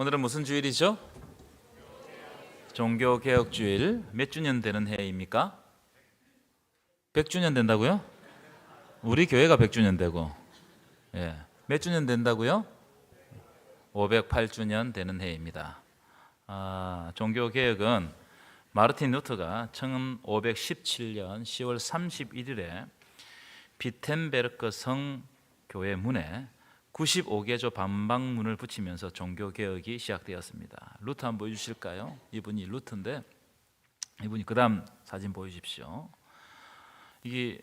오늘은 무슨 주일이죠? 종교개혁주일. 몇 주년 되는 해입니까? 100주년 된다고요? 우리 교회가 100주년 되고, 몇 주년 된다고요? 508주년 되는 해입니다. 종교개혁은 마르틴 루터가 1517년 10월 31일에 비텐베르크 성교회 문에 95개조 반박문을 붙이면서 종교개혁이 시작되었습니다. 루터 한번 보여주실까요? 이분이 루터인데, 이분이 그 다음 사진 보여주십시오. 이게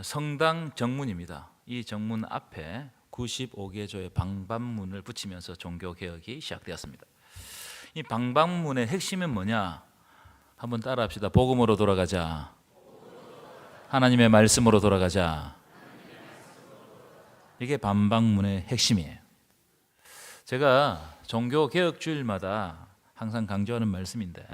성당 정문입니다. 이 정문 앞에 95개조의 방반문을 붙이면서 종교개혁이 시작되었습니다. 이 방반문의 핵심은 뭐냐? 한번 따라합시다. 복음으로 돌아가자. 하나님의 말씀으로 돌아가자. 이게 방반문의 핵심이에요. 제가 종교개혁주일마다 항상 강조하는 말씀인데,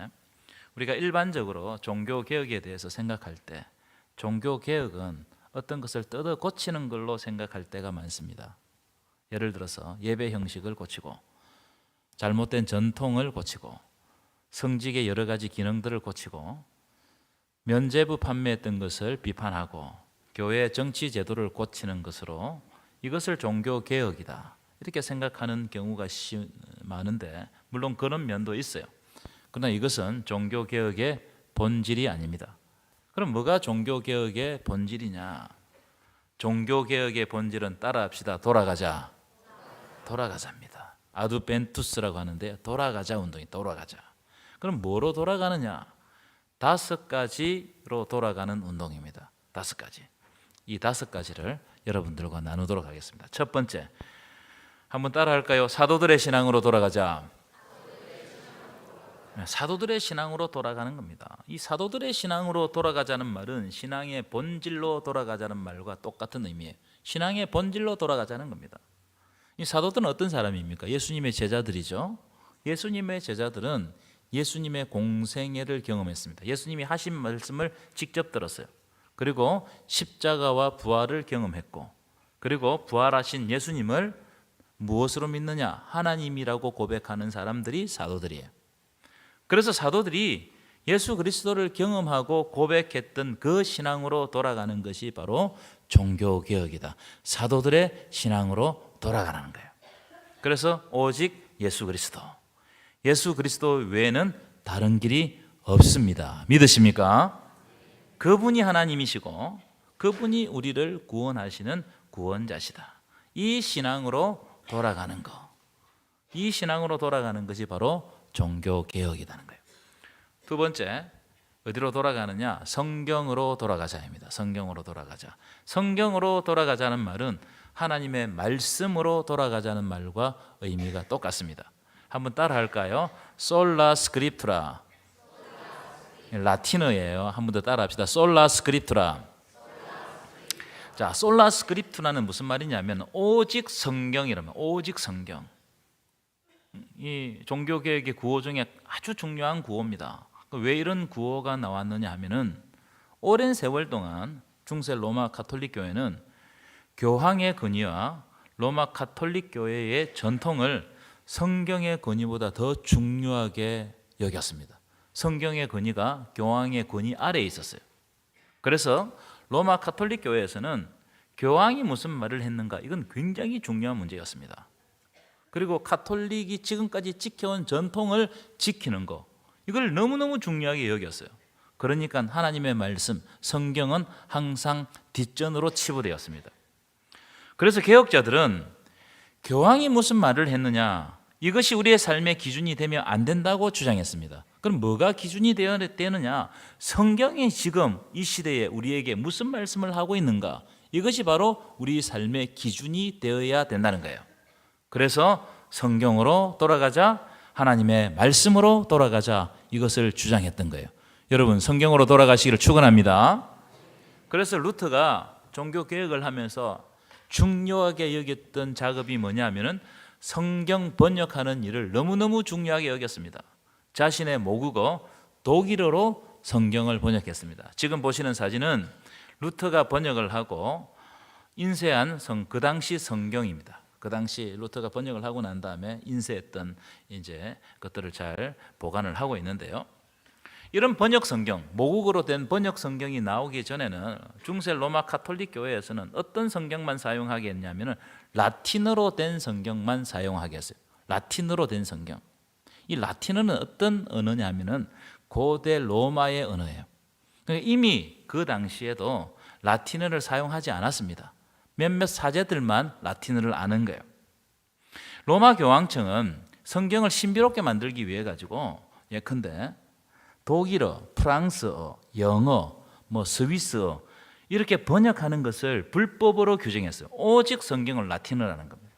우리가 일반적으로 종교개혁에 대해서 생각할 때 종교개혁은 어떤 것을 뜯어 고치는 걸로 생각할 때가 많습니다. 예를 들어서 예배 형식을 고치고, 잘못된 전통을 고치고, 성직의 여러 가지 기능들을 고치고, 면죄부 판매했던 것을 비판하고, 교회 정치 제도를 고치는 것으로 이것을 종교개혁이다 이렇게 생각하는 경우가 많은데, 물론 그런 면도 있어요. 그러나 이것은 종교개혁의 본질이 아닙니다. 그럼 뭐가 종교개혁의 본질이냐? 종교개혁의 본질은 따라합시다. 돌아가자. 돌아가자입니다. 아두벤투스라고 하는데, 돌아가자 운동이 돌아가자. 그럼 뭐로 돌아가느냐? 5가지로 돌아가는 운동입니다. 5가지. 이 5가지를 여러분들과 나누도록 하겠습니다. 첫 번째, 한번 따라할까요? 사도들의 신앙으로 돌아가자. 사도들의 신앙으로 돌아가는 겁니다. 이 사도들의 신앙으로 돌아가자는 말은 신앙의 본질로 돌아가자는 말과 똑같은 의미예요. 신앙의 본질로 돌아가자는 겁니다. 이 사도들은 어떤 사람입니까? 예수님의 제자들이죠. 예수님의 제자들은 예수님의 공생애를 경험했습니다. 예수님이 하신 말씀을 직접 들었어요. 그리고 십자가와 부활을 경험했고, 그리고 부활하신 예수님을 무엇으로 믿느냐? 하나님이라고 고백하는 사람들이 사도들이에요. 그래서 사도들이 예수 그리스도를 경험하고 고백했던 그 신앙으로 돌아가는 것이 바로 종교개혁이다. 사도들의 신앙으로 돌아가는 거예요. 그래서 오직 예수 그리스도 외에는 다른 길이 없습니다. 믿으십니까? 그분이 하나님이시고 그분이 우리를 구원하시는 구원자시다. 이 신앙으로 돌아가는 것, 이 신앙으로 돌아가는 것이 바로 종교개혁이라는 거예요. 두 번째, 어디로 돌아가느냐? 성경으로 돌아가자입니다. 성경으로 돌아가자. 성경으로 돌아가자는 말은 하나님의 말씀으로 돌아가자는 말과 의미가 똑같습니다. 한번 따라할까요? 솔라 스크립투라. 라틴어예요. 한 번 더 따라합시다. 솔라 스크립투라. 자, 솔라 스크립투라는 무슨 말이냐면 오직 성경이라면, 오직 성경. 이 종교개혁의 구호 중에 아주 중요한 구호입니다. 왜 이런 구호가 나왔느냐 하면은, 오랜 세월 동안 중세 로마 가톨릭 교회는 교황의 권위와 로마 가톨릭 교회의 전통을 성경의 권위보다 더 중요하게 여겼습니다. 성경의 권위가 교황의 권위 아래에 있었어요. 그래서 로마 가톨릭 교회에서는 교황이 무슨 말을 했는가, 이건 굉장히 중요한 문제였습니다. 그리고 가톨릭이 지금까지 지켜온 전통을 지키는 거, 이걸 너무너무 중요하게 여겼어요. 그러니까 하나님의 말씀, 성경은 항상 뒷전으로 치부되었습니다. 그래서 개혁자들은 교황이 무슨 말을 했느냐, 이것이 우리의 삶의 기준이 되면 안 된다고 주장했습니다. 그럼 뭐가 기준이 되어야 되느냐? 성경이 지금 이 시대에 우리에게 무슨 말씀을 하고 있는가? 이것이 바로 우리 삶의 기준이 되어야 된다는 거예요. 그래서 성경으로 돌아가자, 하나님의 말씀으로 돌아가자, 이것을 주장했던 거예요. 여러분, 성경으로 돌아가시기를 축원합니다. 그래서 루터가 종교개혁을 하면서 중요하게 여겼던 작업이 뭐냐면은 성경 번역하는 일을 너무너무 중요하게 여겼습니다. 자신의 모국어 독일어로 성경을 번역했습니다. 지금 보시는 사진은 루터가 번역을 하고 인쇄한 그 당시 성경입니다. 그 당시 루터가 번역을 하고 난 다음에 인쇄했던 이제 것들을 잘 보관을 하고 있는데요. 이런 번역 성경, 모국어로 된 번역 성경이 나오기 전에는 중세 로마 가톨릭 교회에서는 어떤 성경만 사용하게 했냐면은 라틴어로 된 성경만 사용하게 했어요. 라틴어로 된 성경. 이 라틴어는 어떤 언어냐면은 고대 로마의 언어예요. 그러니까 이미 그 당시에도 라틴어를 사용하지 않았습니다. 몇몇 사제들만 라틴어를 아는 거예요. 로마 교황청은 성경을 신비롭게 만들기 위해 가지고 예컨대 독일어, 프랑스어, 영어, 스위스어 이렇게 번역하는 것을 불법으로 규정했어요. 오직 성경을 라틴어라는 겁니다.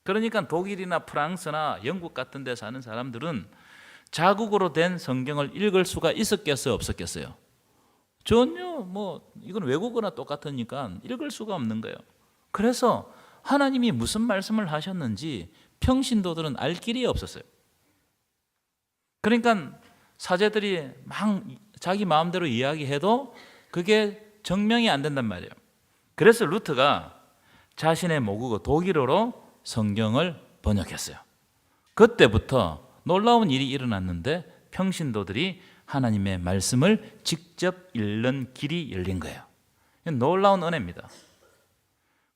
그러니까 독일이나 프랑스나 영국 같은 데 사는 사람들은 자국어로 된 성경을 읽을 수가 있었겠어요, 없었겠어요? 전혀 이건 외국어나 똑같으니까 읽을 수가 없는 거예요. 그래서 하나님이 무슨 말씀을 하셨는지 평신도들은 알 길이 없었어요. 그러니까 사제들이 막 자기 마음대로 이야기해도 그게 증명이 안 된단 말이에요. 그래서 루터가 자신의 모국어 독일어로 성경을 번역했어요. 그때부터 놀라운 일이 일어났는데 평신도들이 하나님의 말씀을 직접 읽는 길이 열린 거예요. 놀라운 은혜입니다.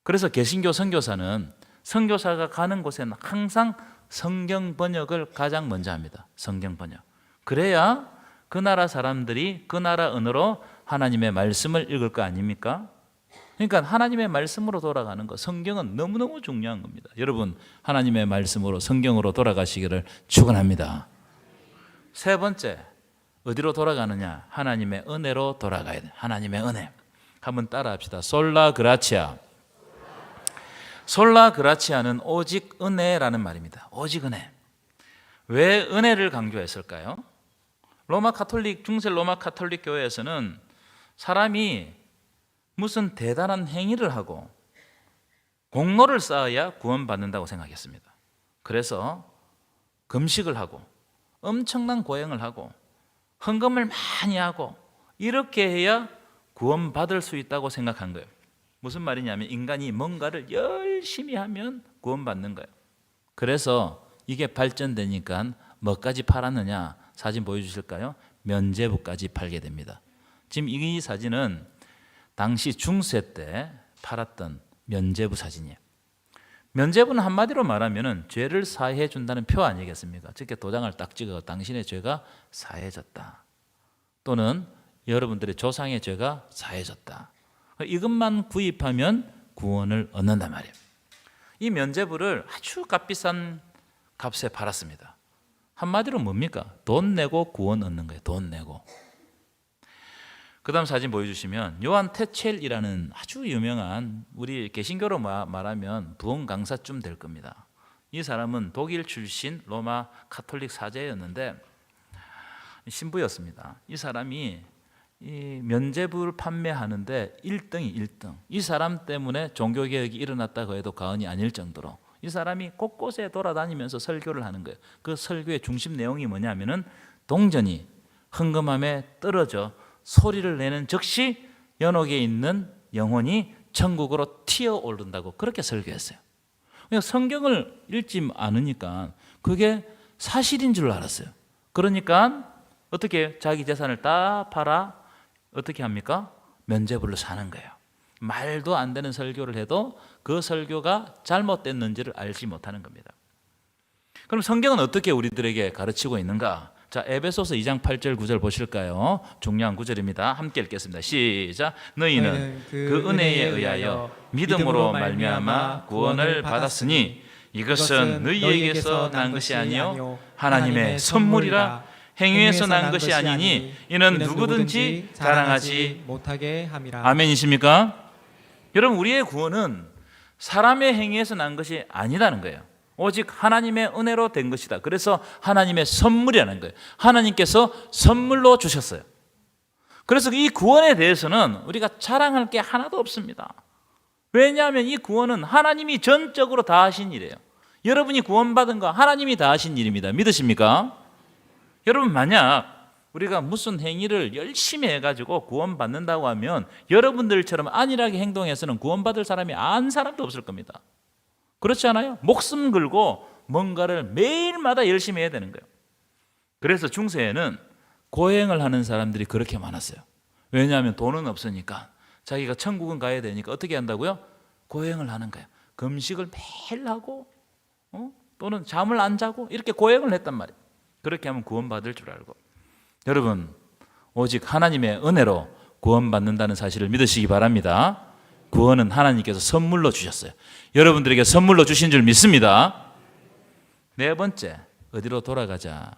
그래서 개신교 선교사는 선교사가 가는 곳에는 항상 성경 번역을 가장 먼저 합니다. 성경 번역. 그래야 그 나라 사람들이 그 나라 언어로 하나님의 말씀을 읽을 거 아닙니까? 그러니까 하나님의 말씀으로 돌아가는 것, 성경은 너무너무 중요한 겁니다. 여러분, 하나님의 말씀으로 성경으로 돌아가시기를 축원합니다. 세 번째, 어디로 돌아가느냐? 하나님의 은혜로 돌아가야 돼. 하나님의 은혜. 한번 따라합시다. 솔라 그라치아. 솔라 그라치아는 오직 은혜라는 말입니다. 오직 은혜. 왜 은혜를 강조했을까요? 중세 로마 가톨릭 교회에서는 사람이 무슨 대단한 행위를 하고 공로를 쌓아야 구원받는다고 생각했습니다. 그래서 금식을 하고 엄청난 고행을 하고 헌금을 많이 하고 이렇게 해야 구원받을 수 있다고 생각한 거예요. 무슨 말이냐면 인간이 뭔가를 열심히 하면 구원받는 거예요. 그래서 이게 발전되니까 뭐까지 팔았느냐? 사진 보여주실까요? 면죄부까지 팔게 됩니다. 지금 이 사진은 당시 중세 때 팔았던 면죄부 사진이에요. 면죄부는 한마디로 말하면 죄를 사해해 준다는 표 아니겠습니까? 즉 도장을 딱 찍어 당신의 죄가 사해졌다. 또는 여러분들의 조상의 죄가 사해졌다. 이것만 구입하면 구원을 얻는단 말이에요. 이 면죄부를 아주 값비싼 값에 팔았습니다. 한마디로 뭡니까? 돈 내고 구원 얻는 거예요. 돈 내고. 그 다음 사진 보여주시면 요한 테첼이라는 아주 유명한 우리 개신교로 말하면 부흥 강사쯤 될 겁니다. 이 사람은 독일 출신 로마 가톨릭 사제였는데 신부였습니다. 이 사람이 이 면죄부를 판매하는데 1등이 1등. 이 사람 때문에 종교개혁이 일어났다고 해도 과언이 아닐 정도로 이 사람이 곳곳에 돌아다니면서 설교를 하는 거예요. 그 설교의 중심 내용이 뭐냐면은 동전이 헌금함에 떨어져 소리를 내는 즉시 연옥에 있는 영혼이 천국으로 튀어오른다고 그렇게 설교했어요. 그러니까 성경을 읽지 않으니까 그게 사실인 줄 알았어요. 그러니까 어떻게 자기 재산을 다 팔아 어떻게 합니까? 면죄부를 사는 거예요. 말도 안 되는 설교를 해도 그 설교가 잘못됐는지를 알지 못하는 겁니다. 그럼 성경은 어떻게 우리들에게 가르치고 있는가? 자, 에베소서 2장 8절 9절 보실까요? 중요한 구절입니다. 함께 읽겠습니다. 시작. 너희는 그 은혜에 의하여 믿음으로 말미암아 구원을 받았으니 이것은 너희에게서 난 것이 아니요 하나님의 선물이라. 행위에서 난 것이 아니니 이는 누구든지 자랑하지 못하게 함이라. 아멘이십니까? 여러분, 우리의 구원은 사람의 행위에서 난 것이 아니라는 거예요. 오직 하나님의 은혜로 된 것이다. 그래서 하나님의 선물이라는 거예요. 하나님께서 선물로 주셨어요. 그래서 이 구원에 대해서는 우리가 자랑할 게 하나도 없습니다. 왜냐하면 이 구원은 하나님이 전적으로 다 하신 일이에요. 여러분이 구원받은 거 하나님이 다 하신 일입니다. 믿으십니까? 여러분, 만약 우리가 무슨 행위를 열심히 해가지고 구원받는다고 하면 여러분들처럼 안일하게 행동해서는 구원받을 사람이 한 사람도 없을 겁니다. 그렇지 않아요? 목숨 걸고 뭔가를 매일마다 열심히 해야 되는 거예요. 그래서 중세에는 고행을 하는 사람들이 그렇게 많았어요. 왜냐하면 돈은 없으니까, 자기가 천국은 가야 되니까 어떻게 한다고요? 고행을 하는 거예요. 금식을 매일 하고 또는 잠을 안 자고 이렇게 고행을 했단 말이에요. 그렇게 하면 구원받을 줄 알고. 여러분, 오직 하나님의 은혜로 구원받는다는 사실을 믿으시기 바랍니다. 구원은 하나님께서 선물로 주셨어요. 여러분들에게 선물로 주신 줄 믿습니다. 네 번째, 어디로 돌아가자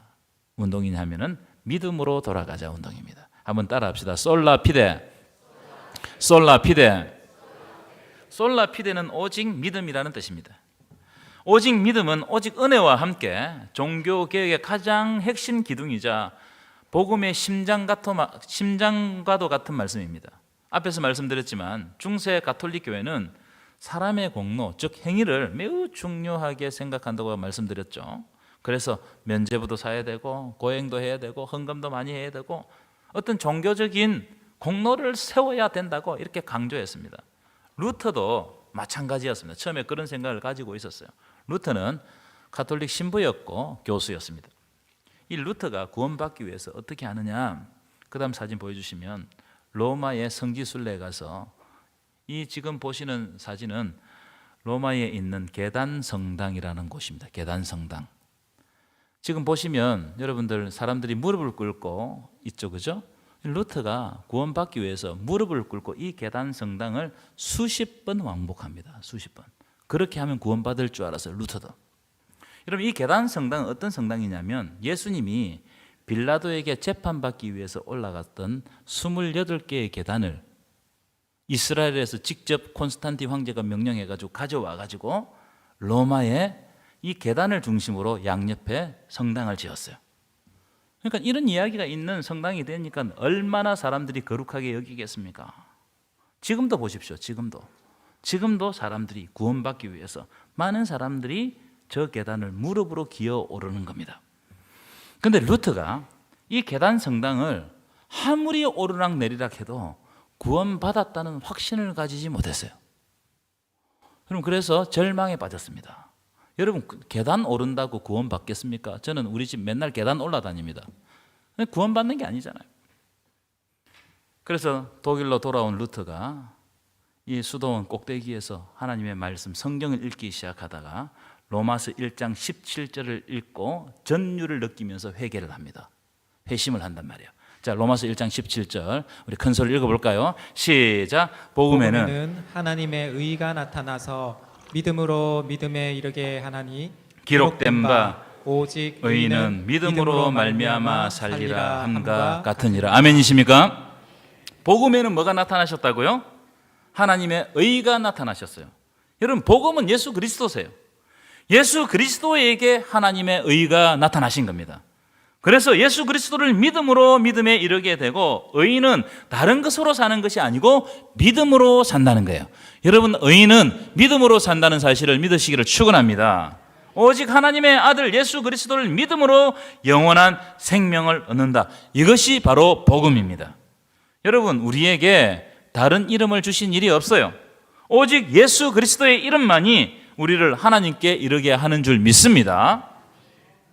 운동이냐 하면은 믿음으로 돌아가자 운동입니다. 한번 따라 합시다. 솔라피데. 솔라피데. 솔라피데는 오직 믿음이라는 뜻입니다. 오직 믿음은 오직 은혜와 함께 종교개혁의 가장 핵심 기둥이자 복음의 심장과도 같은 말씀입니다. 앞에서 말씀드렸지만 중세 가톨릭 교회는 사람의 공로, 즉 행위를 매우 중요하게 생각한다고 말씀드렸죠. 그래서 면죄부도 사야 되고 고행도 해야 되고 헌금도 많이 해야 되고 어떤 종교적인 공로를 세워야 된다고 이렇게 강조했습니다. 루터도 마찬가지였습니다. 처음에 그런 생각을 가지고 있었어요. 루터는 가톨릭 신부였고 교수였습니다. 이 루터가 구원받기 위해서 어떻게 하느냐, 그 다음 사진 보여주시면 로마의 성지순례에 가서, 이 지금 보시는 사진은 로마에 있는 계단성당이라는 곳입니다. 계단성당. 지금 보시면 여러분들 사람들이 무릎을 꿇고 있죠, 그죠? 루터가 구원받기 위해서 무릎을 꿇고 이 계단성당을 수십 번 왕복합니다. 수십 번. 그렇게 하면 구원받을 줄 알았어요, 루터도. 여러분, 이 계단성당은 어떤 성당이냐면 예수님이 빌라도에게 재판받기 위해서 올라갔던 28개의 계단을 이스라엘에서 직접 콘스탄틴 황제가 명령해가지고 가져와가지고 로마에 이 계단을 중심으로 양옆에 성당을 지었어요. 그러니까 이런 이야기가 있는 성당이 되니까 얼마나 사람들이 거룩하게 여기겠습니까? 지금도 보십시오. 지금도 사람들이 구원받기 위해서 많은 사람들이 저 계단을 무릎으로 기어 오르는 겁니다. 그런데 루터가 이 계단 성당을 아무리 오르락 내리락 해도 구원받았다는 확신을 가지지 못했어요. 그럼 그래서 절망에 빠졌습니다. 여러분, 계단 오른다고 구원받겠습니까? 저는 우리 집 맨날 계단 올라다닙니다. 구원받는 게 아니잖아요. 그래서 독일로 돌아온 루터가 이 수도원 꼭대기에서 하나님의 말씀 성경을 읽기 시작하다가 로마서 1장 17절을 읽고 전율을 느끼면서 회개를 합니다. 회심을 한단 말이에요. 자, 로마서 1장 17절 우리 큰 소리로 읽어볼까요? 시작. 복음에는 하나님의 의가 나타나서 믿음으로 믿음에 이르게 하나니 기록된 바 오직 의인은 믿음으로 말미암아 살리라 함과 같으니라. 아멘이십니까? 복음에는 뭐가 나타나셨다고요? 하나님의 의가 나타나셨어요. 여러분, 복음은 예수 그리스도세요. 예수 그리스도에게 하나님의 의가 나타나신 겁니다. 그래서 예수 그리스도를 믿음으로 믿음에 이르게 되고, 의인은 다른 것으로 사는 것이 아니고 믿음으로 산다는 거예요. 여러분, 의인은 믿음으로 산다는 사실을 믿으시기를 축원합니다. 오직 하나님의 아들 예수 그리스도를 믿음으로 영원한 생명을 얻는다. 이것이 바로 복음입니다. 여러분, 우리에게 다른 이름을 주신 일이 없어요. 오직 예수 그리스도의 이름만이 우리를 하나님께 이르게 하는 줄 믿습니다.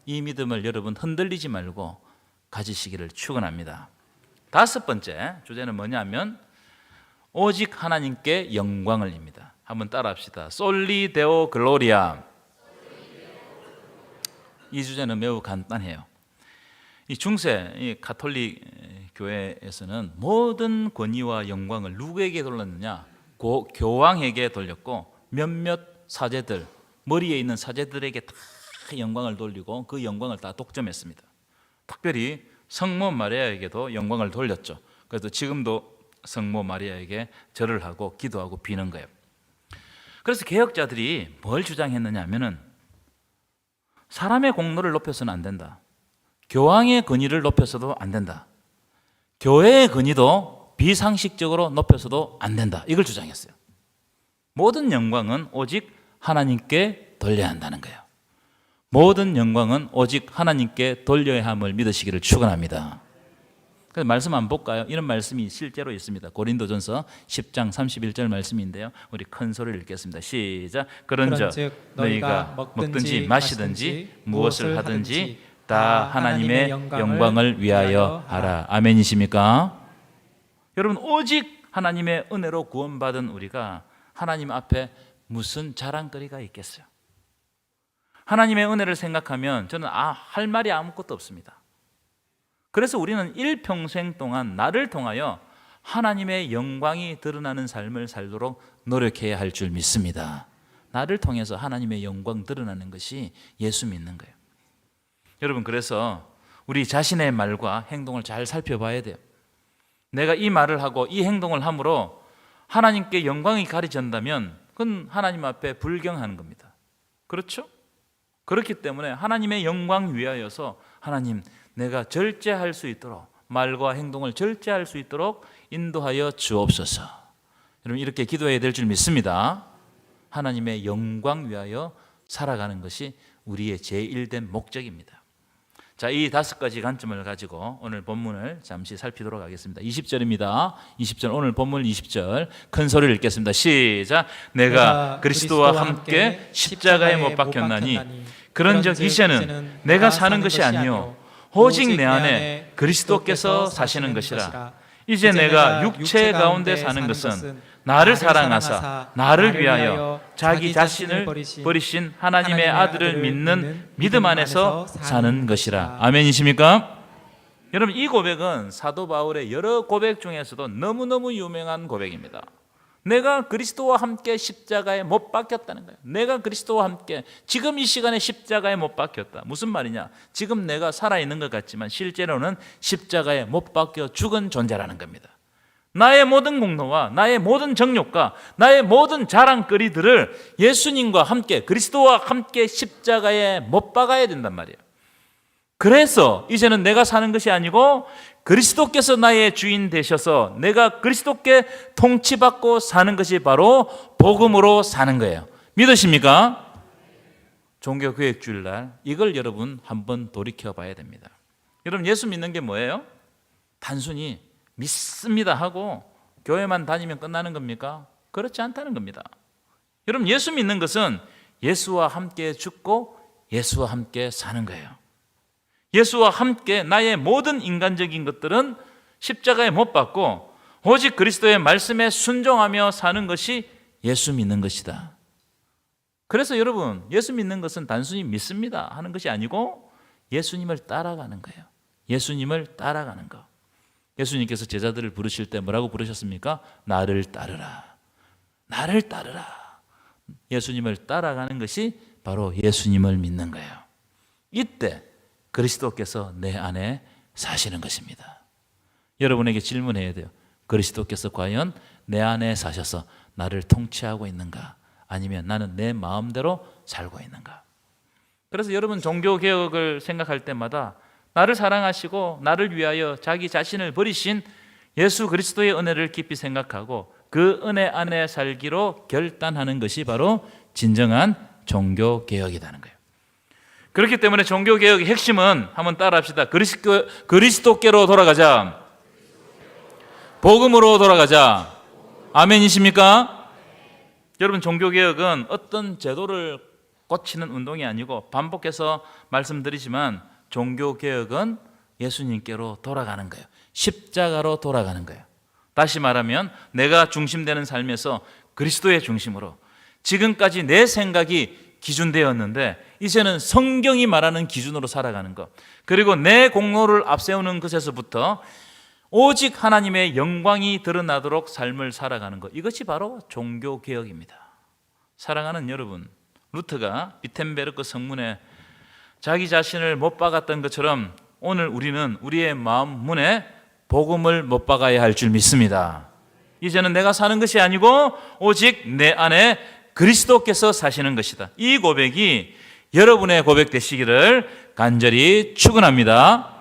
이 믿음을 여러분 흔들리지 말고 가지시기를 축원합니다. 다섯 번째 주제는 뭐냐면 오직 하나님께 영광을입니다. 한번 따라합시다. 솔리 데오 글로리아. 이 주제는 매우 간단해요. 이 중세 이 가톨릭 교회에서는 모든 권위와 영광을 누구에게 돌렸느냐? 교황에게 돌렸고 몇몇 사제들, 머리에 있는 사제들에게 다 영광을 돌리고 그 영광을 다 독점했습니다. 특별히 성모 마리아에게도 영광을 돌렸죠. 그래서 지금도 성모 마리아에게 절을 하고 기도하고 비는 거예요. 그래서 개혁자들이 뭘 주장했느냐 하면은 사람의 공로를 높여서는 안 된다. 교황의 권위를 높여서도 안 된다. 교회의 권위도 비상식적으로 높여서도 안 된다. 이걸 주장했어요. 모든 영광은 오직 하나님께 돌려야 한다는 거예요. 모든 영광은 오직 하나님께 돌려야 함을 믿으시기를 축원합니다. 그래서 말씀 한번 볼까요? 이런 말씀이 실제로 있습니다. 고린도전서 10장 31절 말씀인데요. 우리 큰 소리를 읽겠습니다. 시작. 그런즉 너희가 먹든지 마시든지 무엇을 하든지 다 하나님의 영광을 위하여 하라. 아멘이십니까? 여러분, 오직 하나님의 은혜로 구원받은 우리가 하나님 앞에 무슨 자랑거리가 있겠어요? 하나님의 은혜를 생각하면 저는 할 말이 아무것도 없습니다. 그래서 우리는 일평생 동안 나를 통하여 하나님의 영광이 드러나는 삶을 살도록 노력해야 할 줄 믿습니다. 나를 통해서 하나님의 영광 드러나는 것이 예수 믿는 거예요. 여러분, 그래서 우리 자신의 말과 행동을 잘 살펴봐야 돼요. 내가 이 말을 하고 이 행동을 함으로 하나님께 영광이 가려진다면 그건 하나님 앞에 불경하는 겁니다. 그렇죠? 그렇기 때문에 하나님의 영광 위하여서 하나님, 내가 절제할 수 있도록, 말과 행동을 절제할 수 있도록 인도하여 주옵소서. 여러분, 이렇게 기도해야 될 줄 믿습니다. 하나님의 영광 위하여 살아가는 것이 우리의 제1된 목적입니다. 자, 이 5가지 관점을 가지고 오늘 본문을 잠시 살피도록 하겠습니다. 20절입니다. 20절, 오늘 본문 20절 큰 소리를 읽겠습니다. 시작. 내가 그리스도와 함께 십자가에 못 박혔나니 그런즉 이제는 내가 사는 것이 아니요 오직 내 안에 그리스도께서 사시는 것이라. 이제 내가 육체 가운데 사는 것은 나를 사랑하사 나를 위하여 자기 자신을 버리신 하나님의 아들을 믿는 믿음 안에서 사는 것이라. 아멘이십니까? 여러분, 이 고백은 사도 바울의 여러 고백 중에서도 너무너무 유명한 고백입니다. 내가 그리스도와 함께 십자가에 못 박혔다는 거예요. 내가 그리스도와 함께 지금 이 시간에 십자가에 못 박혔다. 무슨 말이냐? 지금 내가 살아있는 것 같지만 실제로는 십자가에 못 박혀 죽은 존재라는 겁니다. 나의 모든 공로와 나의 모든 정욕과 나의 모든 자랑거리들을 예수님과 함께, 그리스도와 함께 십자가에 못 박아야 된단 말이에요. 그래서 이제는 내가 사는 것이 아니고 그리스도께서 나의 주인 되셔서 내가 그리스도께 통치받고 사는 것이 바로 복음으로 사는 거예요. 믿으십니까? 종교교육주일날 이걸 여러분 한번 돌이켜 봐야 됩니다. 여러분, 예수 믿는 게 뭐예요? 단순히 믿습니다 하고 교회만 다니면 끝나는 겁니까? 그렇지 않다는 겁니다. 여러분, 예수 믿는 것은 예수와 함께 죽고 예수와 함께 사는 거예요. 예수와 함께 나의 모든 인간적인 것들은 십자가에 못 박고 오직 그리스도의 말씀에 순종하며 사는 것이 예수 믿는 것이다. 그래서 여러분, 예수 믿는 것은 단순히 믿습니다 하는 것이 아니고 예수님을 따라가는 거예요. 예수님을 따라가는 거. 예수님께서 제자들을 부르실 때 뭐라고 부르셨습니까? 나를 따르라. 나를 따르라. 예수님을 따라가는 것이 바로 예수님을 믿는 거예요. 이때 그리스도께서 내 안에 사시는 것입니다. 여러분에게 질문해야 돼요. 그리스도께서 과연 내 안에 사셔서 나를 통치하고 있는가? 아니면 나는 내 마음대로 살고 있는가? 그래서 여러분, 종교개혁을 생각할 때마다 나를 사랑하시고 나를 위하여 자기 자신을 버리신 예수 그리스도의 은혜를 깊이 생각하고 그 은혜 안에 살기로 결단하는 것이 바로 진정한 종교개혁이라는 거예요. 그렇기 때문에 종교개혁의 핵심은 한번 따라합시다. 그리스도께로 돌아가자. 복음으로 돌아가자. 아멘이십니까? 여러분, 종교개혁은 어떤 제도를 고치는 운동이 아니고 반복해서 말씀드리지만 종교개혁은 예수님께로 돌아가는 거예요. 십자가로 돌아가는 거예요. 다시 말하면 내가 중심되는 삶에서 그리스도의 중심으로, 지금까지 내 생각이 기준되었는데 이제는 성경이 말하는 기준으로 살아가는 것, 그리고 내 공로를 앞세우는 것에서부터 오직 하나님의 영광이 드러나도록 삶을 살아가는 것, 이것이 바로 종교개혁입니다. 사랑하는 여러분, 루터가 비텐베르크 성문에 자기 자신을 못 박았던 것처럼 오늘 우리는 우리의 마음 문에 복음을 못 박아야 할 줄 믿습니다. 이제는 내가 사는 것이 아니고 오직 내 안에 그리스도께서 사시는 것이다. 이 고백이 여러분의 고백 되시기를 간절히 축원합니다.